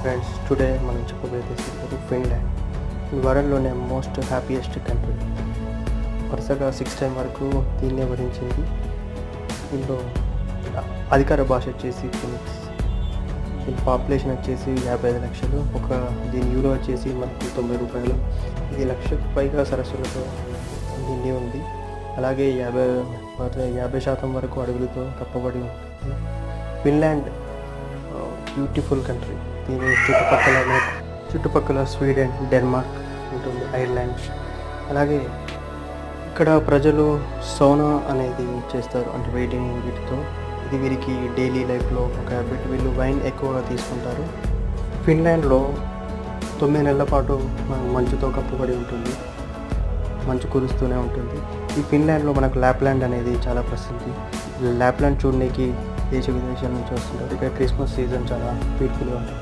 Friends, today మనం చెప్పబోయే city Finland. ఈ వరల్డ్లోనే మోస్ట్ హ్యాపీయెస్ట్ కంట్రీ. వరుసగా 6 టైం వరకు దీన్నే వరించింది. దీనిలో అధికార భాష వచ్చేసి ఫినిక్స్. దీని పాపులేషన్ వచ్చేసి 55 లక్షలు. దీని యూరో వచ్చేసి మనకు 90 రూపాయలు. ఇది లక్షకు పైగా సరస్సులతో నిండి ఉంది. అలాగే 50% వరకు అడవులతో కప్పబడి ఉంటుంది. Finland beautiful country. దీని చుట్టుపక్కల స్వీడన్, డెన్మార్క్ ఉంటుంది, ఐర్లాండ్. అలాగే ఇక్కడ ప్రజలు సౌనా అనేది చేస్తారు, అంటే వీటితో. ఇది వీరికి డైలీ లైఫ్లో ఒక హ్యాబిట్. వీళ్ళు వైన్ ఎక్కువగా తీసుకుంటారు. ఫిన్లాండ్లో 9 నెలల పాటు మంచుతో కప్పబడి ఉంటుంది. మంచు కురుస్తూనే ఉంటుంది. ఈ ఫిన్లాండ్లో మనకు ల్యాప్లాండ్ అనేది చాలా ప్రసిద్ధి. ల్యాప్లాండ్ చూడడానికి దేశ విదేశాల నుంచి వస్తుంటారు. ఇక్కడ క్రిస్మస్ సీజన్ చాలా బ్యూటిఫుల్గా ఉంటుంది.